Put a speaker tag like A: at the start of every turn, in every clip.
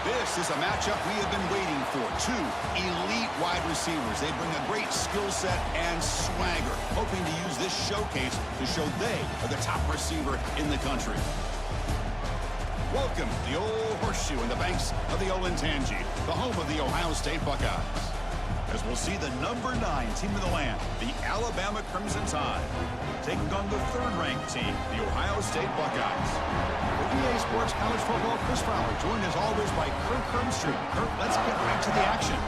A: This is a matchup we have been waiting for. Two elite wide receivers. They bring a great skill set and swagger, hoping to use this showcase to show they are the top receiver in the country. Welcome to the old horseshoe in the banks of the Olentangy, the home of the Ohio State Buckeyes. As we'll see the number 9 team of the land, the Alabama Crimson Tide, taking on the third-ranked team, the Ohio State Buckeyes. For EA Sports College Football, Chris Fowler, joined as always by Kirk Hermstreet. Kirk, let's get right to the action.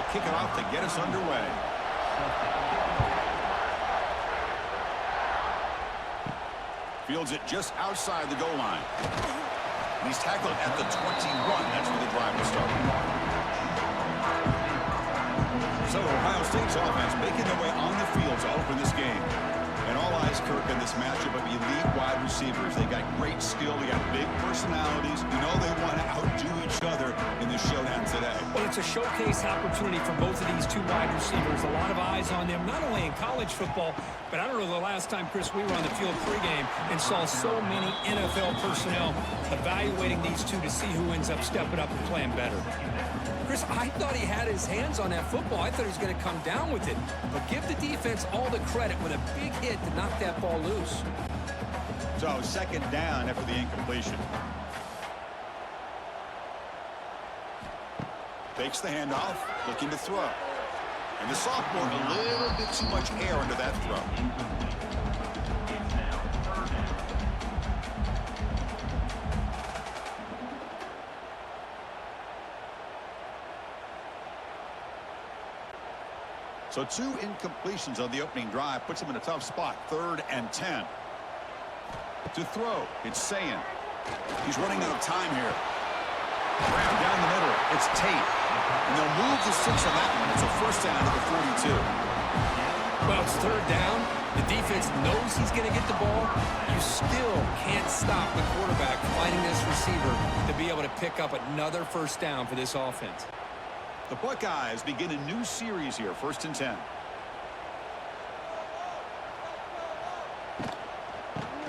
A: Kick it off to get us underway. Fields it just outside the goal line. He's tackled at the 21. That's where the drive will start. So Ohio State's offense making their way on the field to open this game. And all eyes, Kirk, in this matchup of elite wide receivers. They got great skill. They got big personalities. You know they want to outdo each other in the showdown today.
B: Well, it's a showcase opportunity for both of these two wide receivers. A lot of eyes on them, not only in college football, but I don't know the last time, Chris, we were on the field pregame and saw so many NFL personnel evaluating these two to see who ends up stepping up and playing better. Chris, I thought he had his hands on that football. I thought he was going to come down with it. But give the defense all the credit with a big hit to knock that ball loose.
A: So second down after the incompletion. Takes the handoff, looking to throw. And the sophomore, a little bit too much air under that throw. So 2 incompletions on the opening drive puts him in a tough spot. 3rd and 10. To throw, it's Sayin. He's running out of time here. Grab down the middle. It's Tate. And they'll move the 6 on that one. It's a first down to the 42.
B: Well, it's 3rd down. The defense knows he's going to get the ball. You still can't stop the quarterback finding this receiver to be able to pick up another first down for this offense.
A: The Buckeyes begin a new series here, 1st and 10.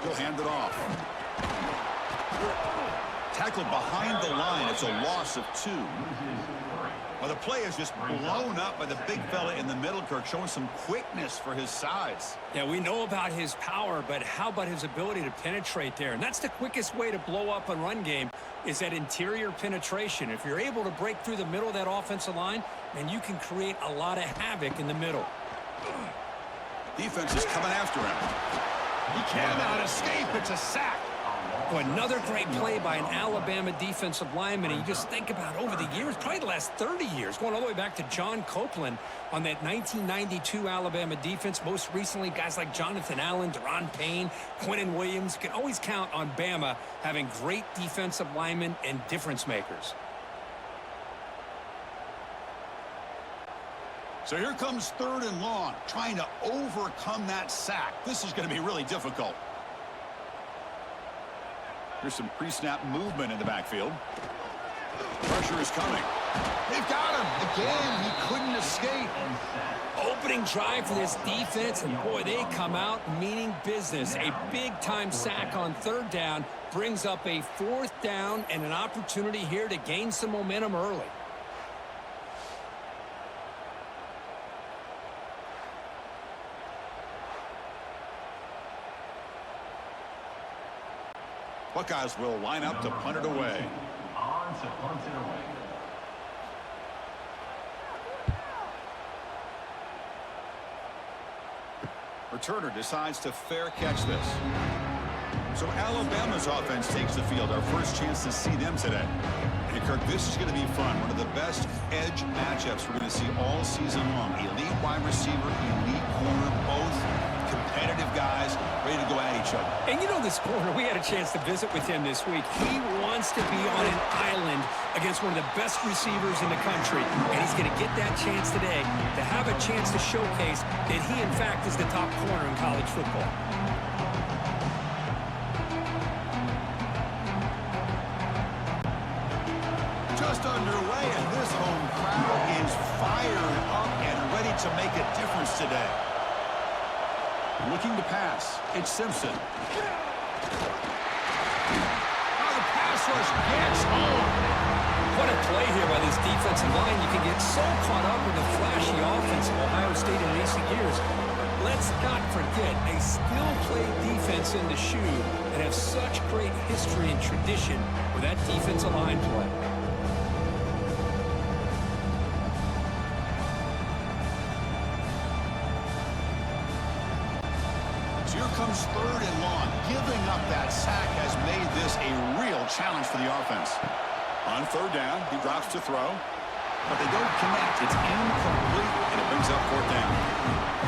A: He'll hand it off. Tackled behind the line. It's a loss of 2. Well, the play is just blown up by the big fella in the middle, Kirk, showing some quickness for his size.
B: Yeah, we know about his power, but how about his ability to penetrate there? And that's the quickest way to blow up a run game is that interior penetration. If you're able to break through the middle of that offensive line, then you can create a lot of havoc in the middle.
A: Defense is coming after him. He cannot escape. It's a sack.
B: Well, another great play by an Alabama defensive lineman. And you just think about over the years, probably the last 30 years, going all the way back to John Copeland on that 1992 Alabama defense. Most recently, guys like Jonathan Allen, Deron Payne, Quinnen Williams. You can always count on Bama having great defensive linemen and difference makers.
A: So here comes 3rd and long, trying to overcome that sack. This is going to be really difficult. Here's some pre-snap movement in the backfield. Pressure is coming. They've got him. Again, he couldn't escape.
B: Opening drive for this defense, and boy, they come out meaning business. A big-time sack on 3rd down brings up a 4th down and an opportunity here to gain some momentum early.
A: Buckeyes will line up to punt it away.
C: On to punt it away.
A: Returner decides to fair catch this. So Alabama's offense takes the field. Our first chance to see them today. And Kirk, this is going to be fun. One of the best edge matchups we're going to see all season long. Elite wide receiver, elite corner, both competitive guys ready to go at each other.
B: And you know this corner, we had a chance to visit with him this week. He wants to be on an island against one of the best receivers in the country. And he's going to get that chance today to have a chance to showcase that he, in fact, is the top corner in college football.
A: Just underway, and this home crowd is fired up and ready to make a difference today. Looking to pass, it's Simpson. Now the pass rush gets home.
B: What a play here by this defensive line. You can get so caught up in the flashy offense of Ohio State in recent years. Let's not forget a skill-play defense in the shoe and have such great history and tradition with that defensive line play.
A: Comes third and long. Giving up that sack has made this a real challenge for the offense. On third down, he drops to throw, but they don't connect. It's incomplete, and it brings up fourth down.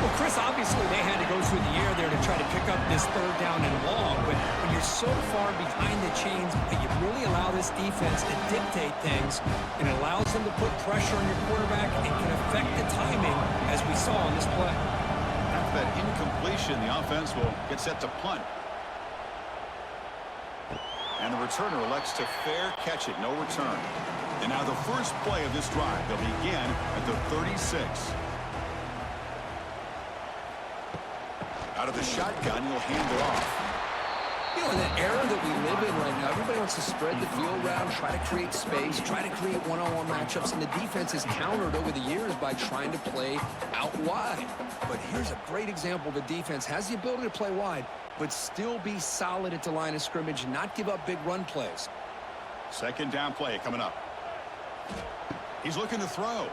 B: Well, Chris, obviously they had to go through the air there to try to pick up this third down and long, but when you're so far behind the chains, you really allow this defense to dictate things, and it allows them to put pressure on your quarterback and can affect the timing, as we saw on this play.
A: That incompletion, the offense will get set to punt. And the returner elects to fair catch it, no return. And now the first play of this drive, they'll begin at the 36. Out of the shotgun, he'll hand it off.
D: You know, in the era that we live in right now, everybody wants to spread the field around, try to create space, try to create one-on-one matchups, and the defense has countered over the years by trying to play out wide. But here's a great example. The defense has the ability to play wide, but still be solid at the line of scrimmage and not give up big run plays.
A: Second down play coming up. He's looking to throw.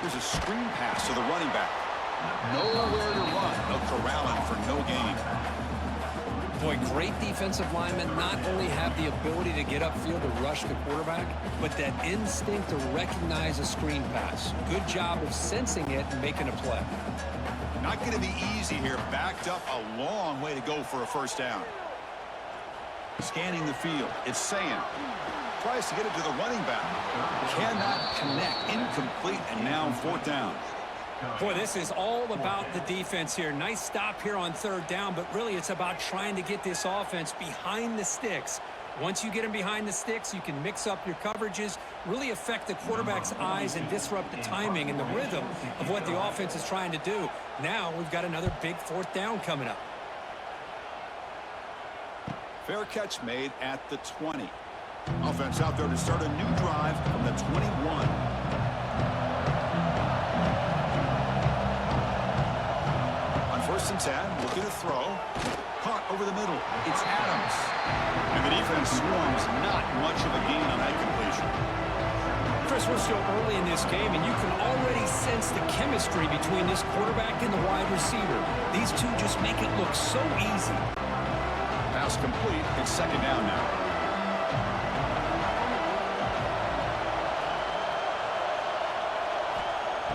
A: Here's a screen pass to the running back. Nowhere to run. They'll corral him for no gain.
D: Boy, great defensive linemen not only have the ability to get upfield to rush the quarterback, but that instinct to recognize a screen pass. Good job of sensing it and making a play.
A: Not going to be easy here. Backed up a long way to go for a first down. Scanning the field. It's Sayan. Tries to get it to the running back. Cannot connect. Incomplete, and now fourth down.
B: Boy, this is all about the defense here. Nice stop here on third down, but really it's about trying to get this offense behind the sticks. Once you get them behind the sticks, you can mix up your coverages, really affect the quarterback's eyes and disrupt the timing and the rhythm of what the offense is trying to do. Now we've got another big fourth down coming up.
A: Fair catch made at the 20. Offense out there to start a new drive from the 21. First and 10, looking to throw. Caught over the middle. It's Adams. And the defense swarms. Not much of a gain on that completion.
B: Chris, we're still early in this game, and you can already sense the chemistry between this quarterback and the wide receiver. These two just make it look so easy.
A: Pass complete. It's second down now.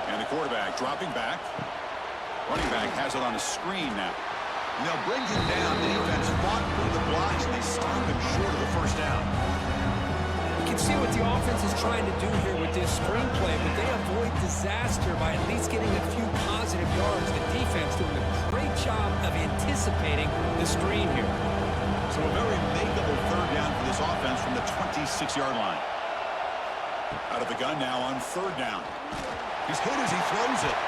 A: And the quarterback dropping back. Running back has it on a screen now. And they'll bring him down. The defense fought through the blocks, and they stop him short of the first down.
B: You can see what the offense is trying to do here with this screenplay, but they avoid disaster by at least getting a few positive yards. The defense doing a great job of anticipating the screen here.
A: So a very makeable third down for this offense from the 26-yard line. Out of the gun now on third down. He's hit as he throws it.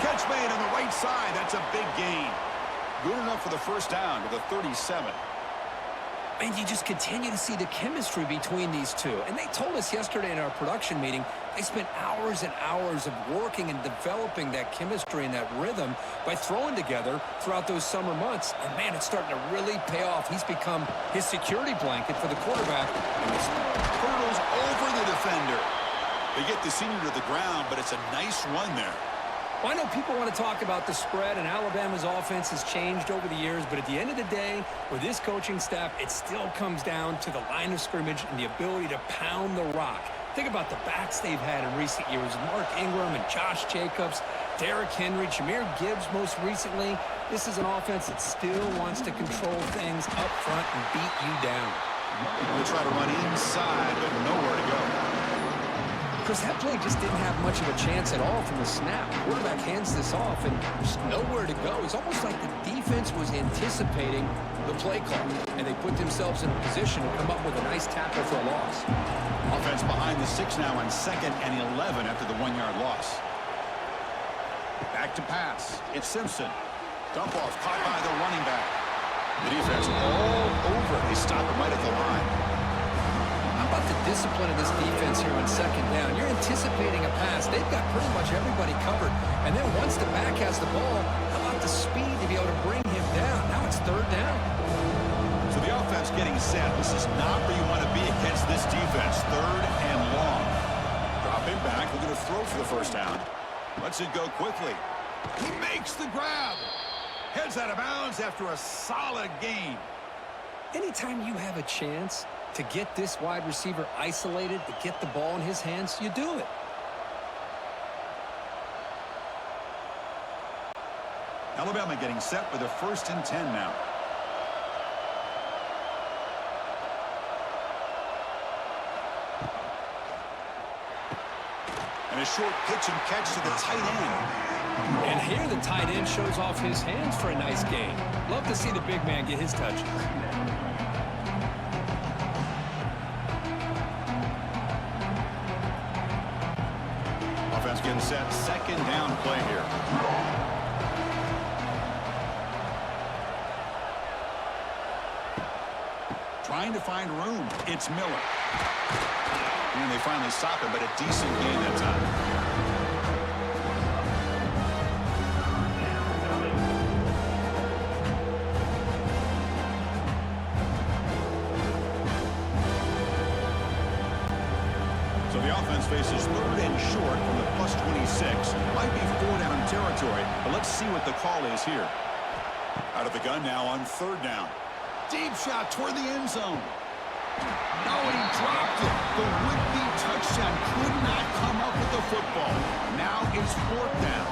A: Catch made on the right side. That's a big gain. Good enough for the first down to the 37.
D: And you just continue to see the chemistry between these two. And they told us yesterday in our production meeting, they spent hours and hours of working and developing that chemistry and that rhythm by throwing together throughout those summer months. And, man, it's starting to really pay off. He's become his security blanket for the quarterback.
A: And this hurdles over the defender. They get the senior to the ground, but it's a nice run there.
B: Well, I know people want to talk about the spread, and Alabama's offense has changed over the years, but at the end of the day, with this coaching staff, it still comes down to the line of scrimmage and the ability to pound the rock. Think about the backs they've had in recent years. Mark Ingram and Josh Jacobs, Derrick Henry, Jahmyr Gibbs most recently. This is an offense that still wants to control things up front and beat you down.
A: They try to run inside, but nowhere to go.
D: Chris, that play just didn't have much of a chance at all from the snap. The quarterback hands this off and just nowhere to go. It's almost like the defense was anticipating the play call, and they put themselves in a position to come up with a nice tackle for a loss.
A: Offense behind the 6 now on 2nd and 11 after the 1-yard loss. Back to pass. It's Simpson. Dump off caught by the running back. The defense all over. They stop it right at the line.
D: How about the discipline of this defense here on 2nd down? You're anticipating a pass. They've got pretty much everybody covered. And then once the back has the ball, how about the speed to be able to bring him down? Now it's 3rd down.
A: So the offense getting set. This is not where you want to be against this defense. 3rd and long. Drop him back. We're going to throw for the 1st down. Lets it go quickly. He makes the grab. Heads out of bounds after a solid gain.
D: Anytime you have a chance to get this wide receiver isolated, to get the ball in his hands, you do it.
A: Alabama getting set with a 1st and 10 now. And a short pitch and catch to the tight end.
B: And here the tight end shows off his hands for a nice gain. Love to see the big man get his touches.
A: Offense getting set. 2nd down play here. Trying to find room. It's Miller. And they finally stop him, but a decent gain that time. So the offense faces 3rd and short from the +26. Might be 4-down territory, but let's see what the call is here. Out of the gun now on 3rd down. Deep shot toward the end zone. No, he dropped it. The would-be touchdown could not come up with the football. Now it's 4th down.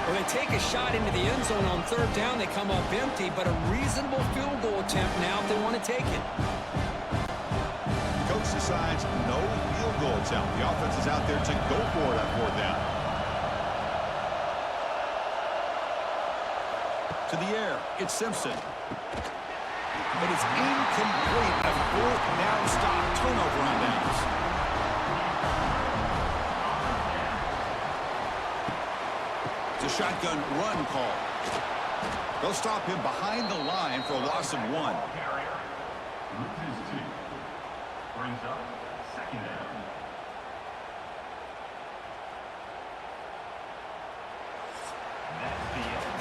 B: When they take a shot into the end zone on 3rd down, they come up empty, but a reasonable field goal attempt now if they want to take it.
A: Coach decides no field goal attempt. The offense is out there to go for it on 4th down. To the air, it's Simpson. But it's incomplete. A 4th down stop. Turnover on downs. It's a shotgun run call. They'll stop him behind the line for a loss of 1.
C: Loses 2. Brings up 2nd down.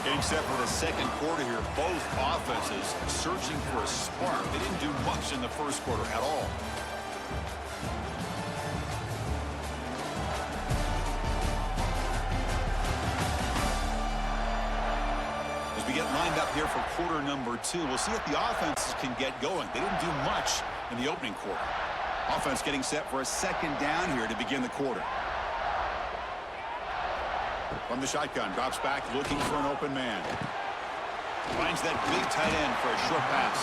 A: Getting set for the 2nd quarter here. Both offenses searching for a spark. They didn't do much in the 1st quarter at all. As we get lined up here for quarter number 2, we'll see if the offenses can get going. They didn't do much in the opening quarter. Offense getting set for a 2nd down here to begin the quarter. From the shotgun, drops back, looking for an open man. Finds that big tight end for a short pass.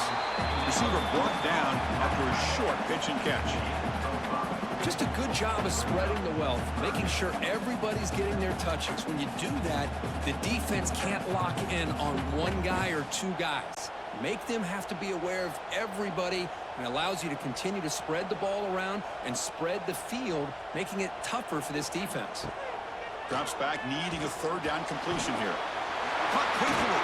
A: Receiver brought down after a short pitch and catch.
D: Just a good job of spreading the wealth, making sure everybody's getting their touches. When you do that, the defense can't lock in on one guy or 2 guys. Make them have to be aware of everybody, and allows you to continue to spread the ball around and spread the field, making it tougher for this defense.
A: Drops back, needing a 3rd down completion here. Caught quickly.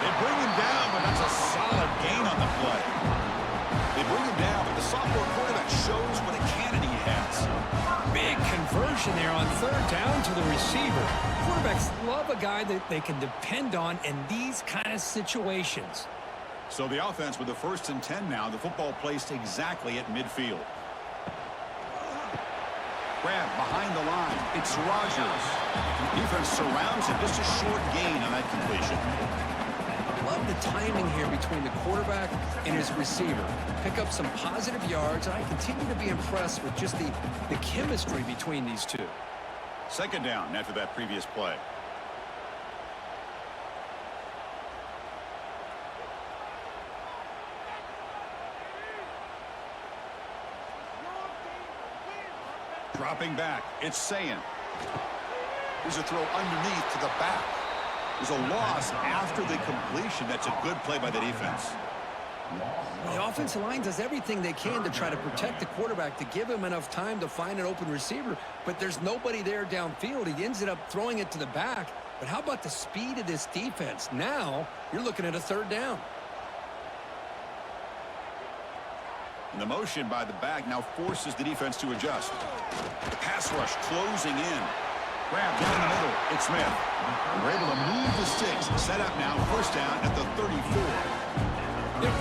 A: They bring him down, but that's a solid gain on the play. They bring him down, but the sophomore quarterback shows what a cannon he has.
B: Big conversion there on 3rd down to the receiver. Quarterbacks love a guy that they can depend on in these kind of situations.
A: So the offense with the 1st and 10 now. The football placed exactly at midfield. Grab behind the line. It's Rogers. Defense surrounds him. Just a short gain on that completion.
D: love the timing here between the quarterback and his receiver. Pick up some positive yards, and I continue to be impressed with just the chemistry between these two.
A: Second down after that previous play. Dropping back, it's Sayin. Here's a throw underneath to the back. There's a loss after the completion. That's a good play by the defense.
D: The offensive line does everything they can to try to protect the quarterback, to give him enough time to find an open receiver, but there's nobody there downfield. He ends up throwing it to the back. But how about the speed of this defense? Now you're looking at a third down.
A: And the motion by the back now forces the defense to adjust. The pass rush closing in. Grab down the middle. It's Smith. We're able to move the sticks. Set up now. First down at the 34.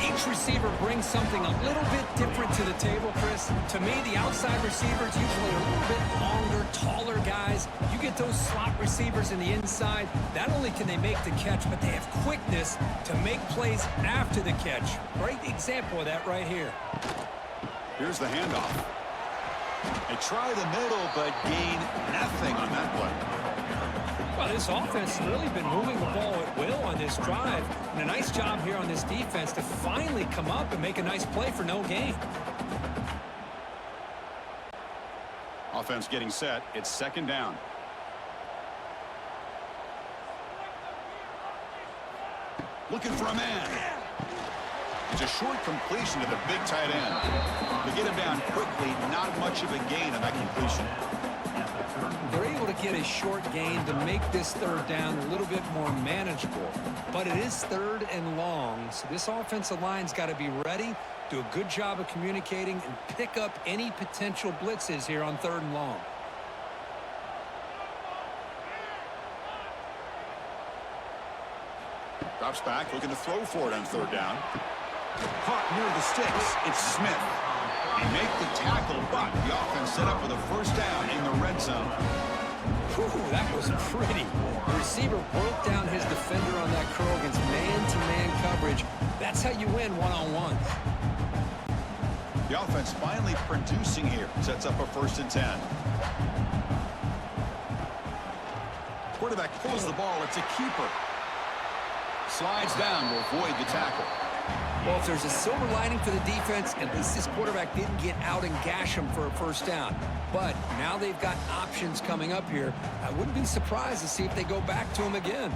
B: Each receiver brings something a little bit different to the table, Chris. To me, the outside receivers usually a little bit longer, taller guys. You get those slot receivers in the inside. Not only can they make the catch, but they have quickness to make plays after the catch. Great example of that right here.
A: Here's the handoff. They try the middle, but gain nothing on that play.
B: Well, this offense has really been moving the ball at will on this drive. And a nice job here on this defense to finally come up and make a nice play for no gain.
A: Offense getting set. It's second down. Looking for a man. It's a short completion to the big tight end. To get him down quickly, not much of a gain on that completion.
D: They're able to get a short gain to make this third down a little bit more manageable. But it is third and long, so this offensive line's got to be ready, do a good job of communicating, and pick up any potential blitzes here on third and long.
A: Drops back, looking to throw for it on third down. Caught near the sticks. It's Smith. They make the tackle, but the offense set up with a first down in the red zone.
D: Whew, that was pretty. The receiver broke down his defender on that curl against man-to-man coverage. That's how you win one-on-ones.
A: The offense finally producing here. Sets up a 1st and 10. Quarterback pulls the ball. It's a keeper. Slides down to avoid the tackle.
D: Well, if there's a silver lining for the defense, at least this quarterback didn't get out and gash him for a first down. But now they've got options coming up here. I wouldn't be surprised to see if they go back to him again.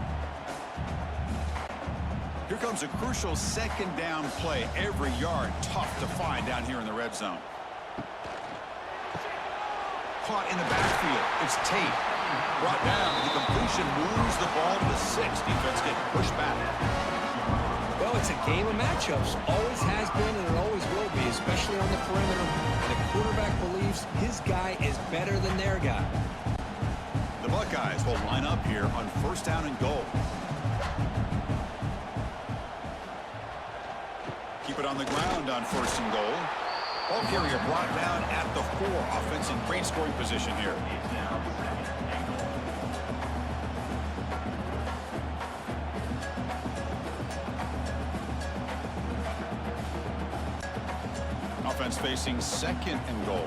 A: Here comes a crucial second down play. Every yard tough to find down here in the red zone. Caught in the backfield. It's Tate. Brought down. The completion moves the ball to the 6. Defense getting pushed back.
D: Well, it's a game of matchups. Always has been and it always will be, especially on the perimeter. And the quarterback believes his guy is better than their guy.
A: The Buckeyes will line up here on first down and goal. Keep it on the ground on 1st and goal. Ball carrier brought down at the 4. Offense in great scoring position here. Offense facing 2nd and goal.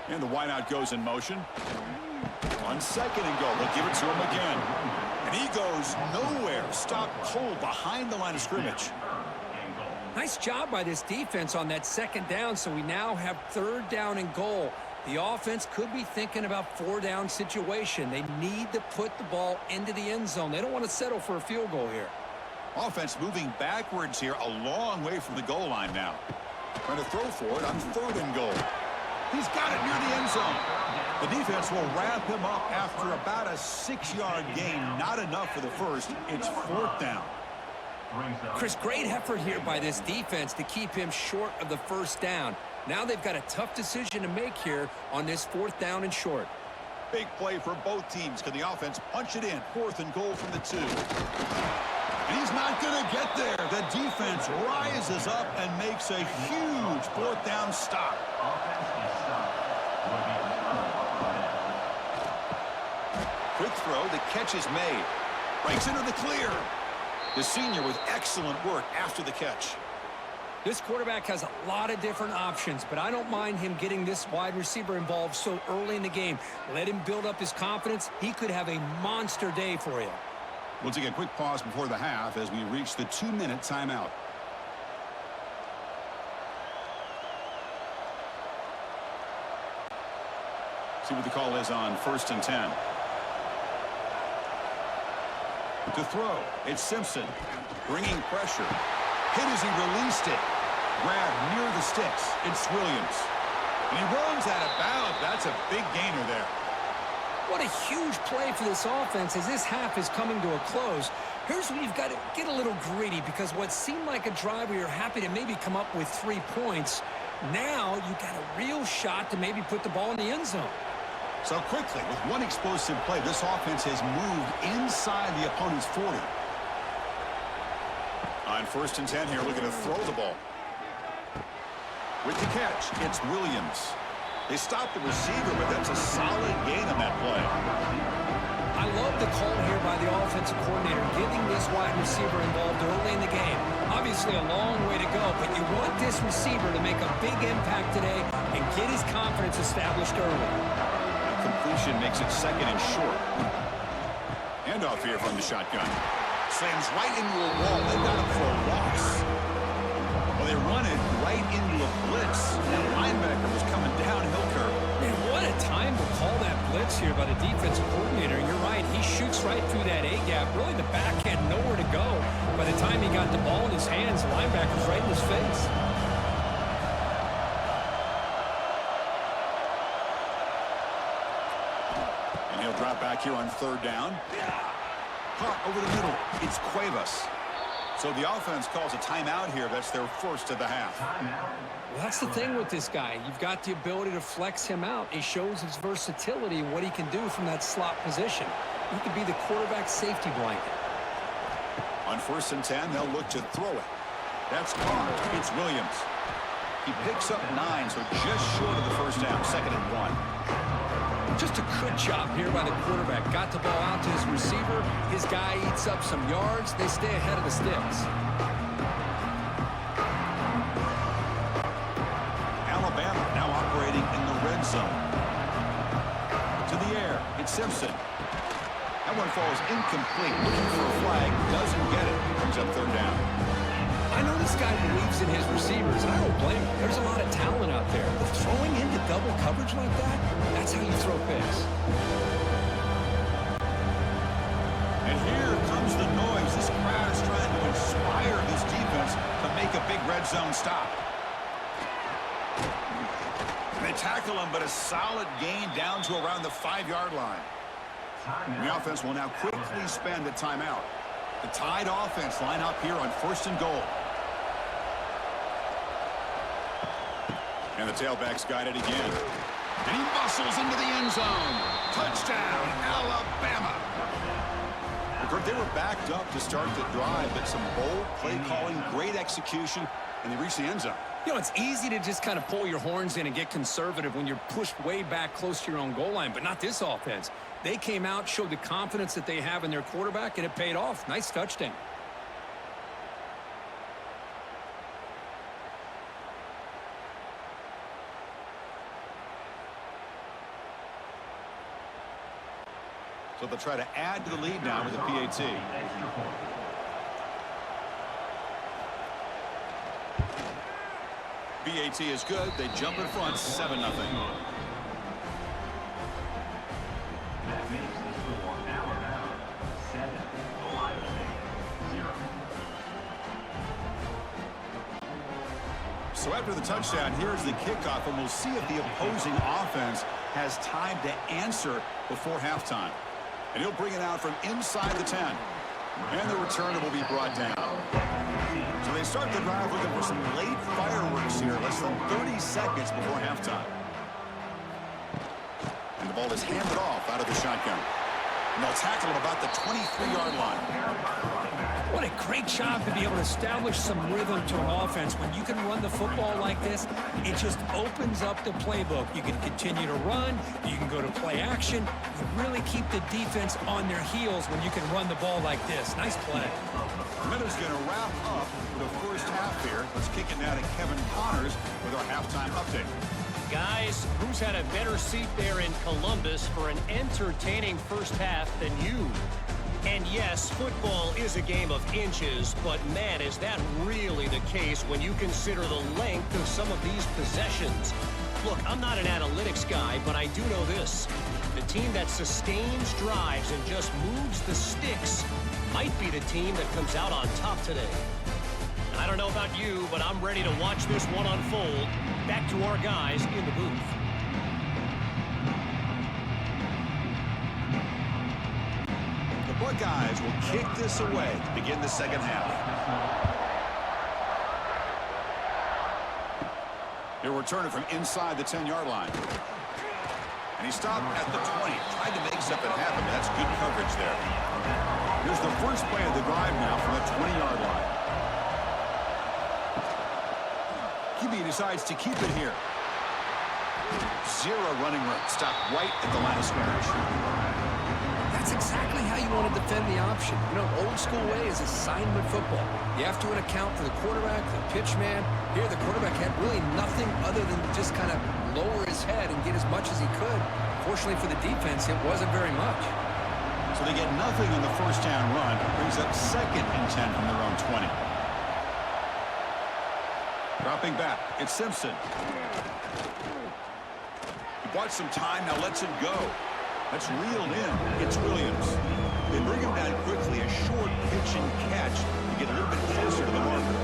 A: And the wideout goes in motion. On 2nd and goal, they'll give it to him again. And he goes nowhere. Stopped cold behind the line of scrimmage.
D: Nice job by this defense on that 2nd down, so we now have 3rd down and goal. The offense could be thinking about 4-down situation. They need to put the ball into the end zone. They don't want to settle for a field goal here.
A: Offense moving backwards here, a long way from the goal line now. Trying to throw for it on 3rd and goal. He's got it near the end zone. The defense will wrap him up after about a 6-yard gain. Not enough for the first. It's 4th down.
D: Chris, great effort here by this defense to keep him short of the first down. Now they've got a tough decision to make here on this 4th down and short.
A: Big play for both teams. Can the offense punch it in? 4th and goal from the 2. And he's not going to get there. The defense rises up and makes a huge 4th down stop. 4 quick throw. The catch is made. Breaks into the clear. The senior with excellent work after the catch.
B: This quarterback has a lot of different options, but I don't mind him getting this wide receiver involved so early in the game. Let him build up his confidence. He could have a monster day for you.
A: We'll take a quick pause before the half as we reach the 2-minute timeout. See what the call is on 1st and 10. To throw, it's Simpson. Bringing pressure. Hit as he released it. Grab near the sticks. It's Williams. And he runs out of bounds. That's a big gainer there.
B: What a huge play for this offense as this half is coming to a close. Here's where you've got to get a little greedy because what seemed like a drive where you're happy to maybe come up with 3 points, now you've got a real shot to maybe put the ball in the end zone.
A: So quickly, with one explosive play, this offense has moved inside the opponent's 40. On 1st and 10 here, looking to throw the ball. With the catch, it's Williams. They stopped the receiver, but that's a solid gain on that play.
B: I love the call here by the offensive coordinator, getting this wide receiver involved early in the game. Obviously a long way to go, but you want this receiver to make a big impact today and get his confidence established early.
A: That completion makes it 2nd and short. Handoff here from the shotgun. Slams right into a wall. They got him for a loss. Well, they run it right into a blitz. That linebacker was coming downhill curve.
B: Man, what a time to call that blitz here by the defensive coordinator. You're right. He shoots right through that A-gap. Really, the back had nowhere to go. By the time he got the ball in his hands, the linebacker's right in his face.
A: And he'll drop back here on 3rd down. Caught over the middle. It's Cuevas. So the offense calls a timeout here. That's their first of the half.
B: Well, that's the thing with this guy. You've got the ability to flex him out. He shows his versatility and what he can do from that slot position. He could be the quarterback's safety blanket.
A: On 1st and 10, they'll look to throw it. That's caught. It's Williams. He picks up 9, so just short of the first down. 2nd and 1.
B: Just a good job here by the quarterback. Got the ball out to his receiver. His guy eats up some yards. They stay ahead of the sticks.
A: Alabama now operating in the red zone. To the air. It's Simpson. That one falls incomplete. Looking for a flag. Doesn't get it. Brings up 3rd down.
B: I know this guy believes in his receivers, and I don't blame him. There's a lot of talent out there. But throwing into double coverage like that, that's how you throw picks.
A: And here comes the noise. This crowd is trying to inspire this defense to make a big red zone stop. And they tackle him, but a solid gain down to around the 5-yard line. And the offense will now quickly spend a timeout. The Tide offense line up here on 1st and goal. And the tailback's got it again. And he muscles into the end zone. Touchdown, Alabama. Kurt, they were backed up to start the drive, but some bold play calling, great execution, and they reached the end zone.
B: You know, it's easy to just kind of pull your horns in and get conservative when you're pushed way back close to your own goal line, but not this offense. They came out, showed the confidence that they have in their quarterback, and it paid off. Nice touchdown.
A: So they'll try to add to the lead now with a PAT. PAT is good. They jump in front, 7-0.
C: That makes the score Alabama 7, Ohio State 0.
A: So after the touchdown, here's the kickoff, and we'll see if the opposing offense has time to answer before halftime. And he'll bring it out from inside the 10. And the returner will be brought down. So they start the drive looking for some late fireworks here, less than 30 seconds before halftime. And the ball is handed off out of the shotgun. And they'll tackle him about the 23-yard line.
B: What a great job to be able to establish some rhythm to an offense. When you can run the football like this, it just opens up the playbook. You can continue to run. You can go to play action. You really keep the defense on their heels when you can run the ball like this. Nice play.
A: Minutes going to wrap up the first half here. Let's kick it now to Kevin Connors with our halftime update.
E: Guys, who's had a better seat there in Columbus for an entertaining first half than you? And yes, football is a game of inches, but man, is that really the case when you consider the length of some of these possessions. Look, I'm not an analytics guy, but I do know this. The team that sustains drives and just moves the sticks might be the team that comes out on top today. I don't know about you, but I'm ready to watch this one unfold. Back to our guys in the booth.
A: The Buckeyes will kick this away to begin the second half. He'll return it from inside the 10-yard line. And he stopped at the 20. Tried to make something happen, but that's good coverage there. Here's the first play of the drive now from the 20-yard line. QB decides to keep it here. Zero running room. Stop right at the line of scrimmage.
D: That's exactly how you want to defend the option. You know, old school way is assignment football. You have to account for the quarterback, the pitch man. Here, the quarterback had really nothing other than just kind of lower his head and get as much as he could. Fortunately for the defense, it wasn't very much.
A: So they get nothing on the first down run. Brings up 2nd and 10 from their own 20. Dropping back, it's Simpson. He bought some time, now lets it go. That's reeled in. It's Williams. They bring him down quickly, a short pitch and catch to get a little bit closer to the marker.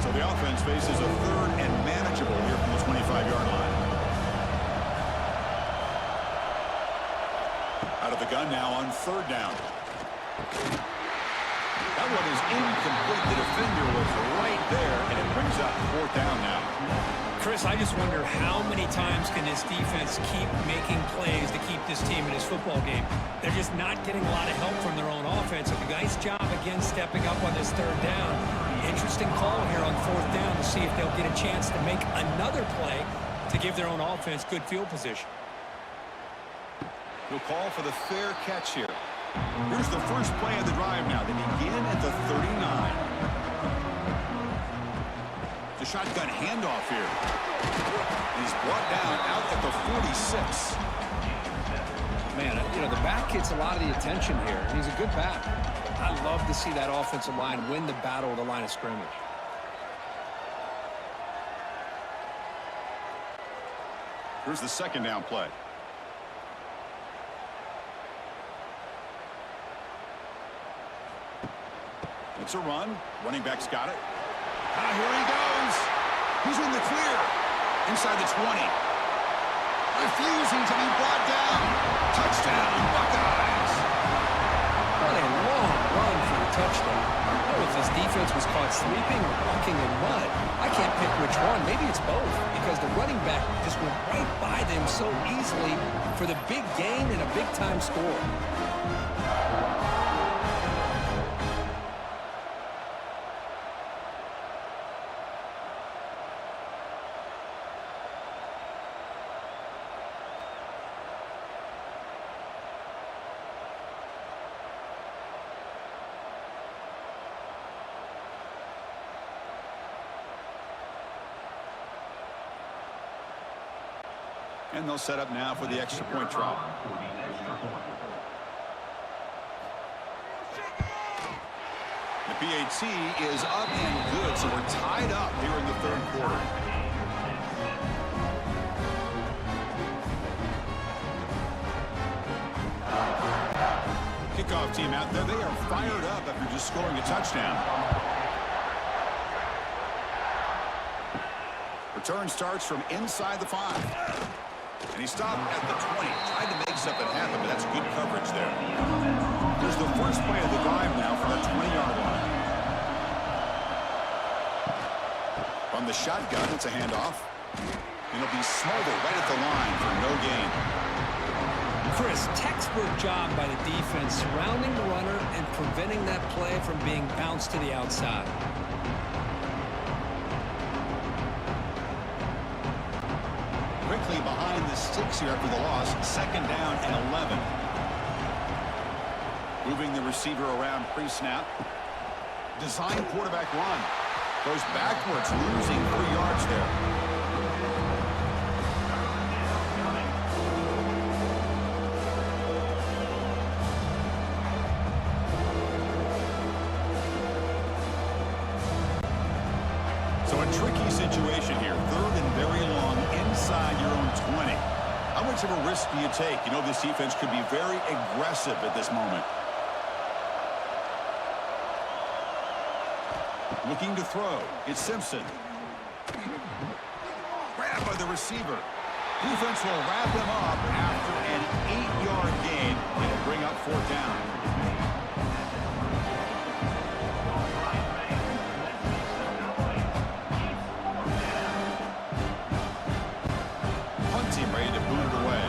A: So the offense faces a 3rd and manageable here from the 25-yard line. Out of the gun now on 3rd down. That one is incomplete. The defender was right there, and it brings up 4th down now.
B: Chris, I just wonder how many times can this defense keep making plays to keep this team in this football game. They're just not getting a lot of help from their own offense. A nice job again stepping up on this 3rd down. Interesting call here on 4th down to see if they'll get a chance to make another play to give their own offense good field position.
A: He'll call for the fair catch here. Here's the first play of the drive now. They begin at the 39. The shotgun handoff here. He's brought down out at the 46.
D: Man, you know, the back gets a lot of the attention here. He's a good back. I love to see that offensive line win the battle at the line of scrimmage.
A: Here's the 2nd down play. It's a run. Running back's got it. Ah, here he goes. He's in the clear. Inside the 20. Refusing to be brought down. Touchdown, Buckeyes.
D: What a long run for the touchdown. I don't know if this defense was caught sleeping or walking in mud. I can't pick which one. Maybe it's both, because the running back just went right by them so easily for the big gain and a big-time score.
A: And they'll set up now for the extra point try. The PAT is up and good, so we're tied up here in the 3rd quarter. Kickoff team out there. They are fired up after just scoring a touchdown. Return starts from inside the 5. And he stopped at the 20. Tried to make something happen, but that's good coverage there. Here's the first play of the drive now from the 20-yard line. From the shotgun, it's a handoff. And he'll be smothered right at the line for no gain.
B: Chris, textbook job by the defense surrounding the runner and preventing that play from being bounced to the outside.
A: Quickly behind the sticks here after the loss. 2nd down and 11. Moving the receiver around pre-snap. Design quarterback run. Goes backwards, losing 3 yards there. So a tricky situation here. 3rd and very long inside your own 20. How much of a risk do you take? You know this defense could be very aggressive at this moment. Looking to throw. It's Simpson. Grabbed by the receiver. Defense will wrap him up after an 8-yard gain and bring up 4th down. Punt team ready to boot it away.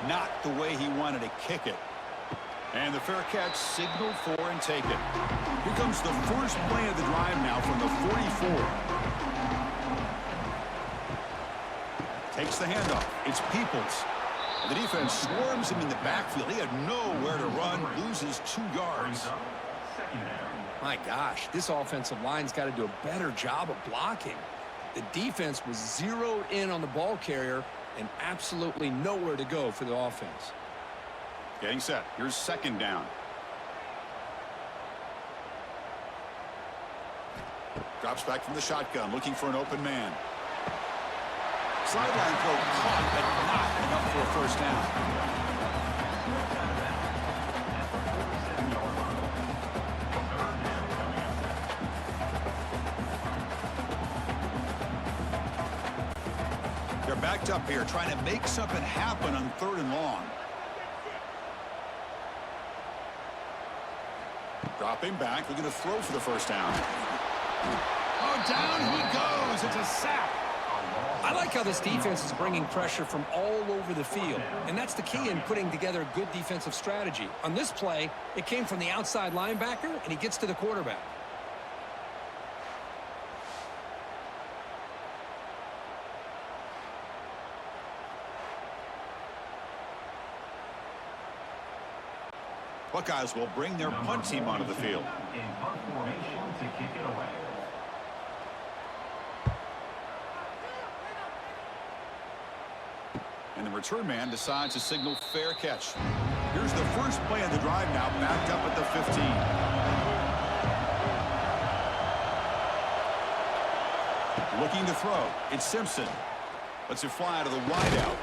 A: Not the way he wanted to kick it. And the fair catch signaled for and taken. Here comes the first play of the drive now from the 44. Takes the handoff. It's Peoples. And the defense swarms him in the backfield. He had nowhere to run. Loses 2 yards.
D: My gosh, this offensive line's got to do a better job of blocking. The defense was zeroed in on the ball carrier and absolutely nowhere to go for the offense.
A: Getting set. Here's 2nd down. Drops back from the shotgun, looking for an open man. Sideline throw caught, but not enough for a 1st down. They're backed up here, trying to make something happen on 3rd and long. Dropping back, looking to throw for the 1st down. Oh, down he goes. It's a sack.
B: I like how this defense is bringing pressure from all over the field, and that's the key in putting together a good defensive strategy. On this play, it came from the outside linebacker, and he gets to the quarterback.
A: Buckeyes will bring their punt team onto the field.
C: In punt formation to kick it away.
A: And the return man decides to signal fair catch. Here's the first play of the drive now, backed up at the 15. Looking to throw. It's Simpson. Lets it fly out of the wideout.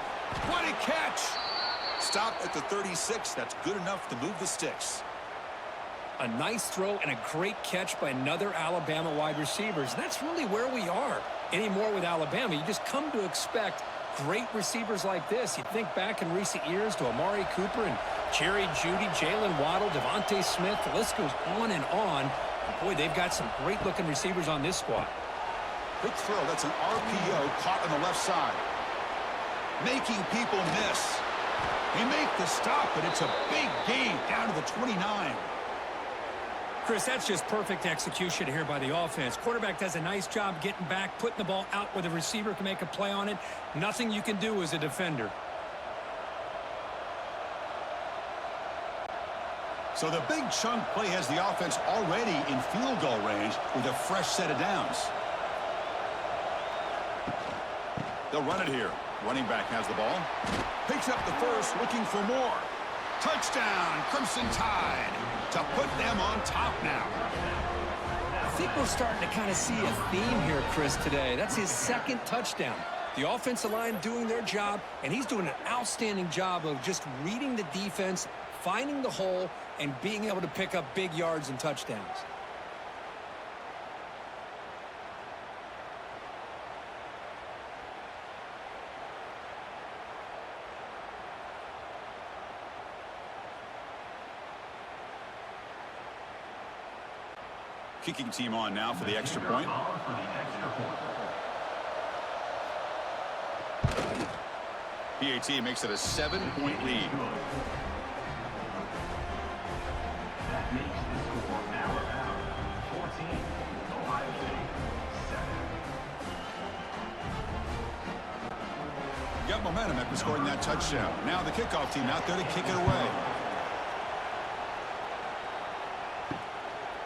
A: What a catch! Stop at the 36. That's good enough to move the sticks.
B: A nice throw and a great catch by another Alabama wide receivers. And that's really where we are anymore with Alabama. You just come to expect great receivers like this. You think back in recent years to Amari Cooper and Jerry Jeudy, Jalen Waddle, Devontae Smith. The list goes on and on. And boy, they've got some great-looking receivers on this squad.
A: Quick throw. That's an RPO caught on the left side. Making people miss. They make the stop, but it's a big gain down to the 29.
B: Chris, that's just perfect execution here by the offense. Quarterback does a nice job getting back, putting the ball out where the receiver can make a play on it. Nothing you can do as a defender.
A: So the big chunk play has the offense already in field goal range with a fresh set of downs. They'll run it here. Running back has the ball. Picks up the first, looking for more. Touchdown, Crimson Tide, to put them on top now.
B: I think we're starting to kind of see a theme here, Chris, today. That's his 2nd touchdown. The offensive line doing their job, and he's doing an outstanding job of just reading the defense, finding the hole, and being able to pick up big yards and touchdowns.
A: Kicking team on now for the extra point. PAT makes it a 7-point lead.
C: That makes the score Alabama 14, Ohio State 7.
A: Got momentum after scoring that touchdown. Now the kickoff team out there to kick it away.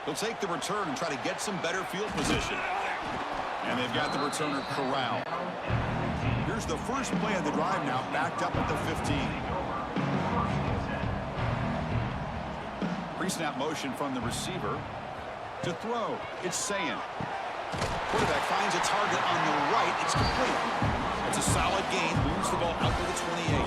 A: They'll take the return and try to get some better field position. And they've got the returner corralled. Here's the first play of the drive now, backed up at the 15. Pre-snap motion from the receiver to throw. It's Sayin. Quarterback finds a target on the right. It's complete. It's a solid gain. Moves the ball out to the 28.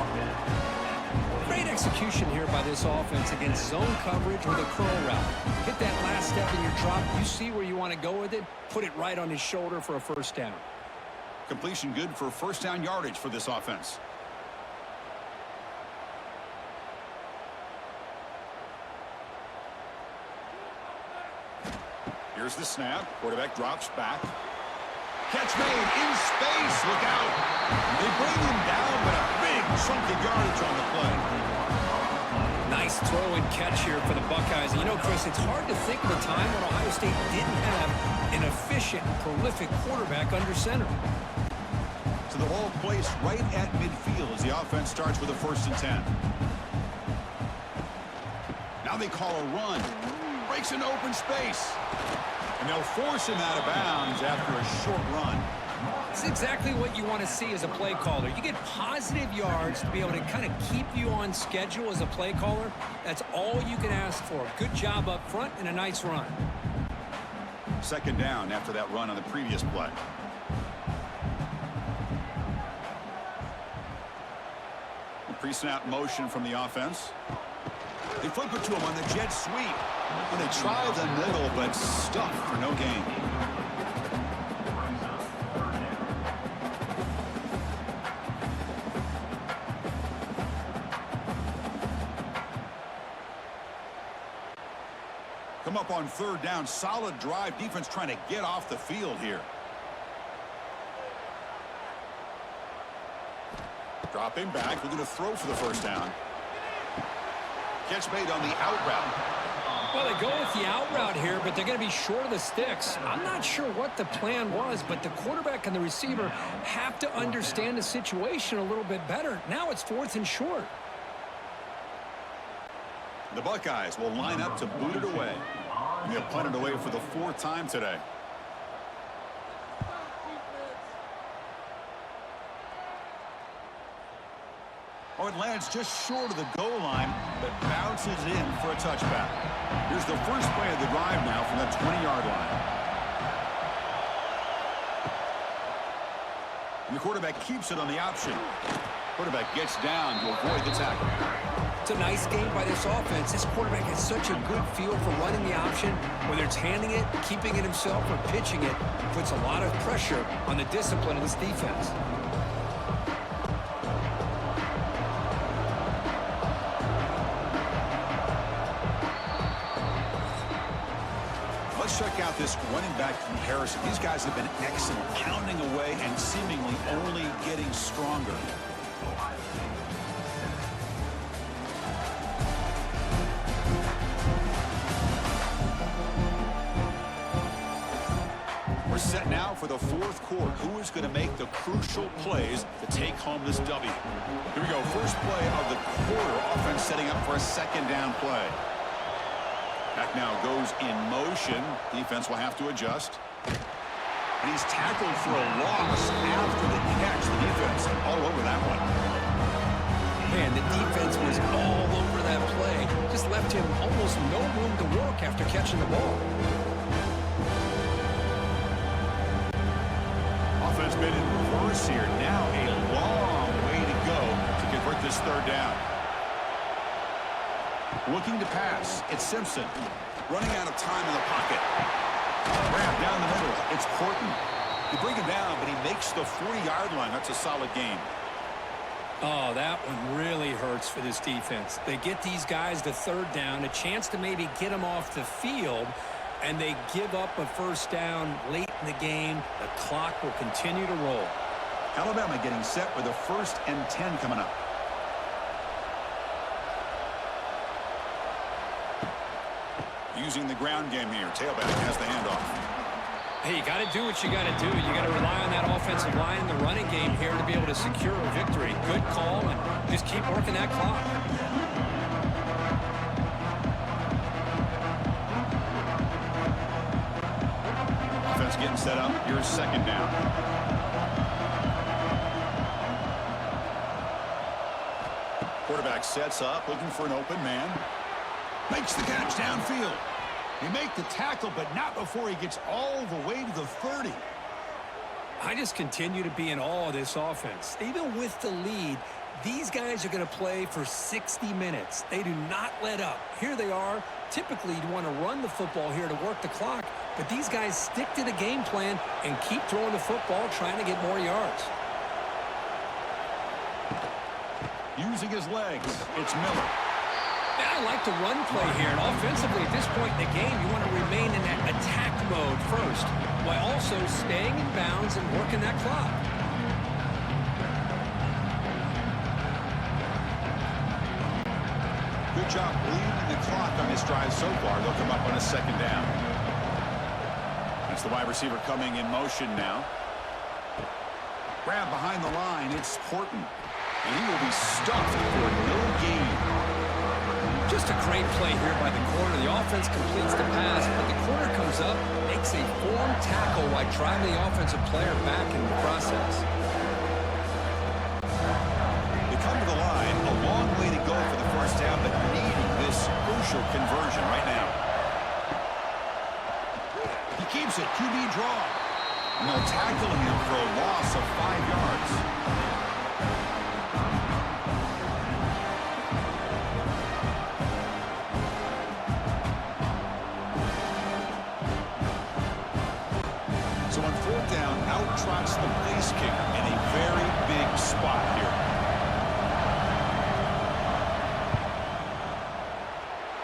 B: Great execution here by this offense against zone coverage with a curl route. Hit that last step in your drop. You see where you want to go with it. Put it right on his shoulder for a first down.
A: Completion good for first down yardage for this offense. Here's the snap. Quarterback drops back. Catch made in space. Look out. They bring him down, but a big chunk of yardage on the play.
B: Nice throw and catch here for the Buckeyes. And you know, Chris, it's hard to think of a time when Ohio State didn't have an efficient, prolific quarterback under center.
A: So the ball placed right at midfield as the offense starts with a 1st and 10. Now they call a run. Breaks into open space. And they'll force him out of bounds after a short run.
B: It's exactly what you want to see as a play caller. You get positive yards to be able to kind of keep you on schedule as a play caller. That's all you can ask for. Good job up front and a nice run.
A: 2nd down after that run on the previous play. Pre-snap motion from the offense. They flip it to him on the jet sweep. And they try the middle, but stuffed for no gain. Come up on 3rd down. Solid drive. Defense trying to get off the field here. Dropping back, looking to throw for the first down. Catch made on the out route.
B: Well, they go with the out route here, but they're going to be short of the sticks. I'm not sure what the plan was, but the quarterback and the receiver have to understand the situation a little bit better. Now it's 4th and short.
A: The Buckeyes will line up to boot it away. And they'll punt it away for the 4th time today. Oh, it lands just short of the goal line, but bounces in for a touchback. Here's the first play of the drive now from the 20-yard line. And the quarterback keeps it on the option. Quarterback gets down to avoid the tackle.
B: It's a nice game by this offense. This quarterback has such a good feel for running the option. Whether it's handing it, keeping it himself, or pitching it, puts a lot of pressure on the discipline of this defense.
A: Let's check out this running back comparison. These guys have been excellent, pounding away and seemingly only getting stronger. We're set now for the 4th quarter. Who is going to make the crucial plays to take home this W? Here we go. First play of the quarter. Offense setting up for a 2nd down play. Back now goes in motion. Defense will have to adjust. And he's tackled for a loss after the catch. The defense all over that one.
B: Man, the defense was all over that play. Just left him almost no room to work after catching the ball.
A: Offense been in reverse here. Now a long way to go to convert this 3rd down. Looking to pass. It's Simpson. Running out of time in the pocket. Grab down the middle. It's Horton. They bring him down, but he makes the 40-yard line. That's a solid gain.
B: Oh, that one really hurts for this defense. They get these guys to 3rd down, a chance to maybe get them off the field, And they give up a first down late in the game. The clock will continue to roll.
A: Alabama getting set with a 1st and 10 coming up. Using the ground game here. Tailback has the handoff.
B: Hey, you got to do what you got to do. You got to rely on that offensive line in the running game here to be able to secure a victory. Good call, and just keep working that clock.
A: Offense getting set up. Here's 2nd down. Quarterback sets up, looking for an open man. Makes the catch downfield. He make the tackle, but not before he gets all the way to the 30.
B: I just continue to be in awe of this offense. Even with the lead, these guys are going to play for 60 minutes. They do not let up. Here they are. Typically, you want to run the football here to work the clock, but these guys stick to the game plan and keep throwing the football, trying to get more yards.
A: Using his legs, it's Miller.
B: I like the run play here, and offensively at this point in the game, you want to remain in that attack mode first, while also staying in bounds and working that clock.
A: Good job bleeding the clock on this drive so far. They'll come up on a 2nd down. That's the wide receiver coming in motion now. Grab behind the line, it's Horton. And he will be stuffed for no gain.
B: Just a great play here by the corner. The offense completes the pass, but the corner comes up, makes a form tackle while driving the offensive player back in the process.
A: They come to the line, a long way to go for the 1st down, but needing this crucial conversion right now. He keeps it, QB draw. And they'll tackle him for a loss of 5 yards. So on 4th down, out trots the place kicker in a very big spot here.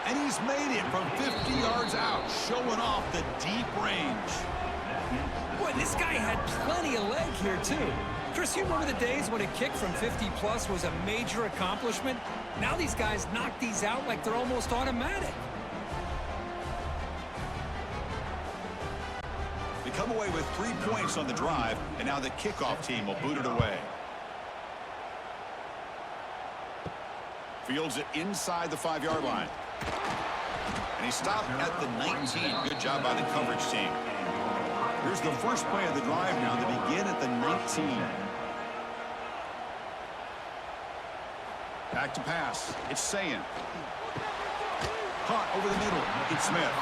A: And he's made it from 50 yards out, showing off the deep range.
B: Boy, this guy had plenty of leg here, too. Chris, you remember the days when a kick from 50-plus was a major accomplishment? Now these guys knock these out like they're almost automatic.
A: They come away with 3 points on the drive, and now the kickoff team will boot it away. Fields it inside the 5-yard line. And he stopped at the 19. Good job by the coverage team. Here's the first play of the drive now. They begin at the 19. Back to pass. It's Sayin. Caught over the middle. It's Smith.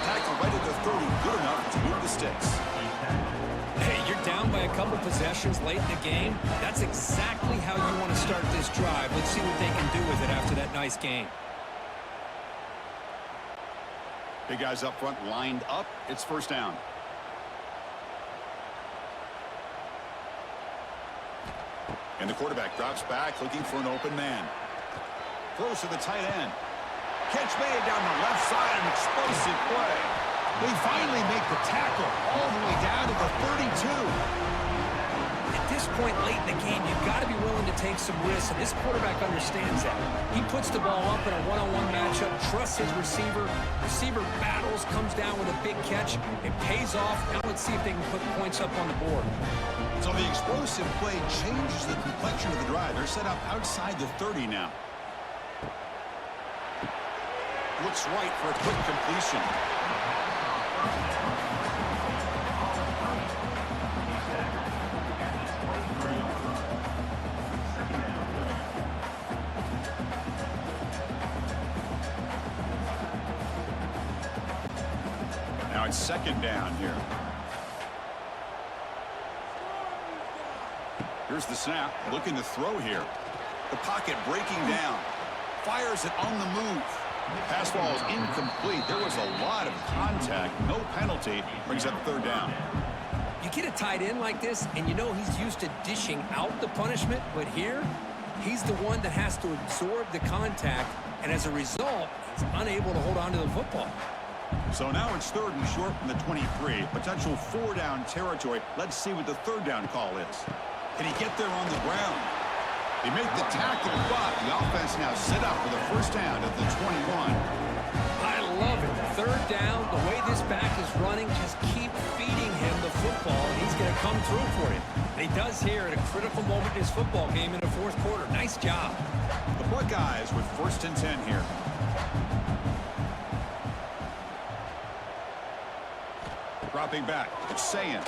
A: Tackle right at the 30. Good enough to move the Stix.
B: Hey, you're down by a couple possessions late in the game. That's exactly how you want to start this drive. Let's see what they can do with it after that nice game.
A: Big guys up front lined up. It's 1st down. And the quarterback drops back looking for an open man. Throws to the tight end. Catch made down the left side, an explosive play. They finally make the tackle all the way down to the 32.
B: At this point late in the game, you've got to be willing to take some risks, and this quarterback understands that. He puts the ball up in a one-on-one matchup, trusts his receiver. Receiver battles, comes down with a big catch. It pays off. Now let's see if they can put points up on the board.
A: So the explosive play changes the complexion of the drive. They're set up outside the 30 now. Looks right for a quick completion. Now it's 2nd down here. Here's the snap. Looking to throw here. The pocket breaking down. Fires it on the move. Pass ball is incomplete. There was a lot of contact. No penalty. Brings up 3rd down.
B: You get a tight end like this, and you know he's used to dishing out the punishment, but here, he's the one that has to absorb the contact, and as a result, he's unable to hold on to the football.
A: So now it's 3rd and short from the 23. Potential 4-down territory. Let's see what the 3rd down call is. Can he get there on the ground? He made the tackle, but the offense now set up with a 1st down at the 21.
B: I love it. 3rd down, the way this back is running, just keep feeding him the football, and he's going to come through for you. And he does here at a critical moment in his football game in the 4th quarter. Nice job.
A: The Buckeyes with 1st and 10 here. Dropping back, it's Sayin.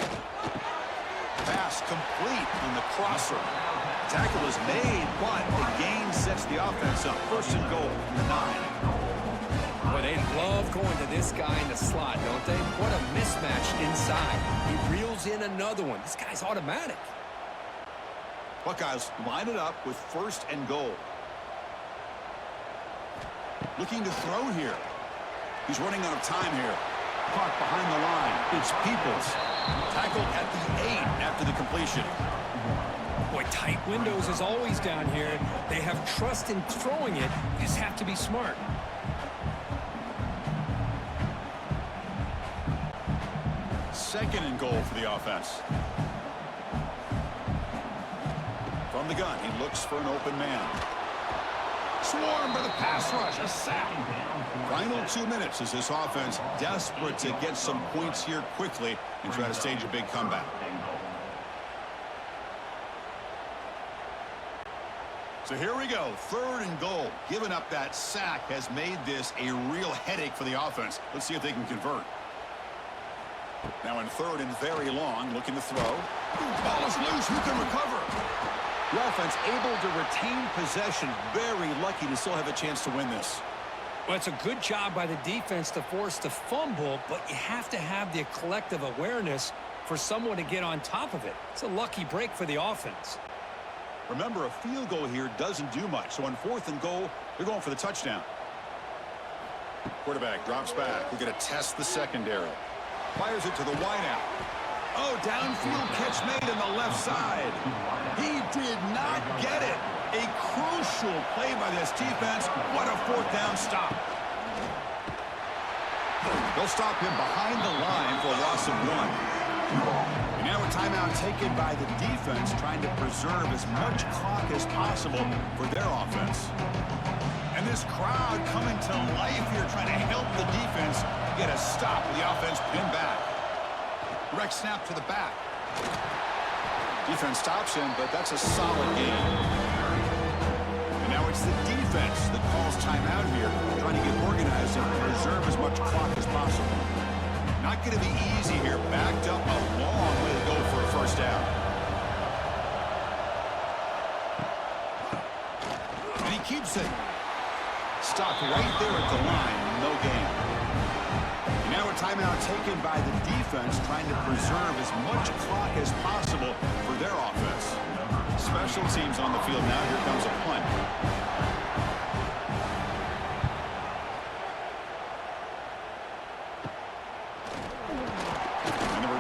A: Pass complete on the crosser. Tackle is made, but the gain sets the offense up. 1st and goal from the 9.
B: Well, they love going to this guy in the slot, don't they? What a mismatch inside. He reels in another one. This guy's automatic.
A: Buckeyes line it up with 1st and goal. Looking to throw here. He's running out of time here. Caught behind the line. It's Peoples. Tackled at the 8 after the completion.
B: Boy, tight windows as always down here. They have trust in throwing it. You just have to be smart.
A: 2nd and goal for the offense. From the gun, he looks for an open man. Swarmed by the pass rush, a sack. Final 2 minutes as this offense desperate to get some points here quickly and try to stage a big comeback. So here we go, 3rd and goal. Giving up that sack has made this a real headache for the offense. Let's see if they can convert. Now in 3rd and very long, looking to throw. Ball is loose, who can recover? The offense able to retain possession. Very lucky to still have a chance to win this.
B: Well, it's a good job by the defense to force the fumble, but you have to have the collective awareness for someone to get on top of it. It's a lucky break for the offense.
A: Remember, a field goal here doesn't do much. So on 4th and goal, they're going for the touchdown. Quarterback drops back. We're going to test the secondary. Fires it to the wideout. Oh, downfield catch made on the left side. He did not get it. A crucial play by this defense. What a 4th down stop. They'll stop him behind the line for a loss of 1. And now a timeout taken by the defense, trying to preserve as much clock as possible for their offense. And this crowd coming to life here, trying to help the defense get a stop with the offense pinned back. Direct snap to the back. Defense stops him, but that's a solid game. And now it's the defense that calls timeout here, trying to get organized and preserve as much clock as possible. Not going to be easy here. Backed up a long way to go for a 1st down. And he keeps it. Stopped right there at the line. No gain. And now a timeout taken by the defense, trying to preserve as much clock as possible for their offense. Special teams on the field now. Here comes a punt.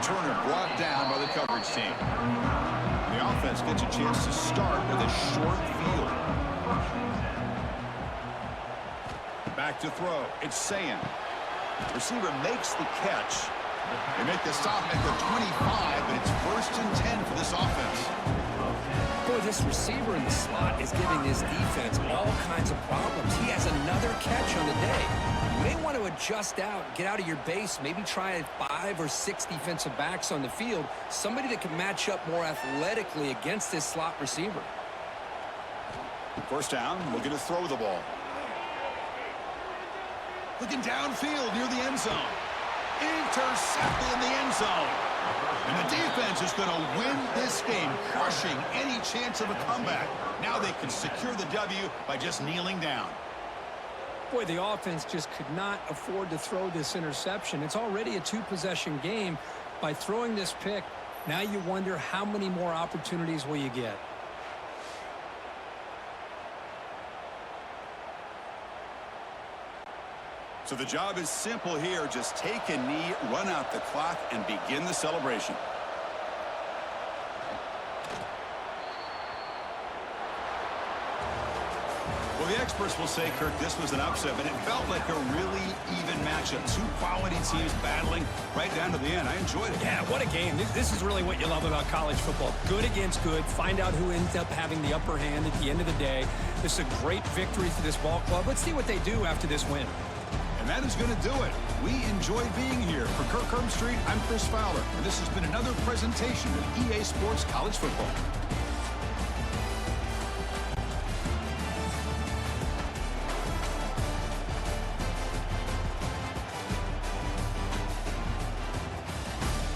A: Returner brought down by the coverage team. The offense gets a chance to start with a short field. Back to throw. It's Sayin. Receiver makes the catch. They make the stop at the 25, but it's 1st and 10 for this offense.
B: Boy, this receiver in the slot is giving this defense all kinds of problems. He has another catch on the day. You may want to adjust out, get out of your base, maybe try 5 or 6 defensive backs on the field, somebody that can match up more athletically against this slot receiver.
A: 1st down, looking to throw the ball. Looking downfield near the end zone. Intercepted in the end zone. And the defense is going to win this game, crushing any chance of a comeback. Now they can secure the W by just kneeling down.
B: Boy, the offense just could not afford to throw this interception. It's already a 2-possession game. By throwing this pick, now you wonder how many more opportunities will you get.
A: So the job is simple here. Just take a knee, run out the clock, and begin the celebration. Well, the experts will say, Kirk, this was an upset, but it felt like a really even matchup. Two quality teams battling right down to the end. I enjoyed it.
B: Yeah, what a game. This is really what you love about college football. Good against good. Find out who ends up having the upper hand at the end of the day. This is a great victory for this ball club. Let's see what they do after this win.
A: And that is going to do it. We enjoyed being here. For Kirk Street, I'm Chris Fowler, and this has been another presentation of EA Sports College Football.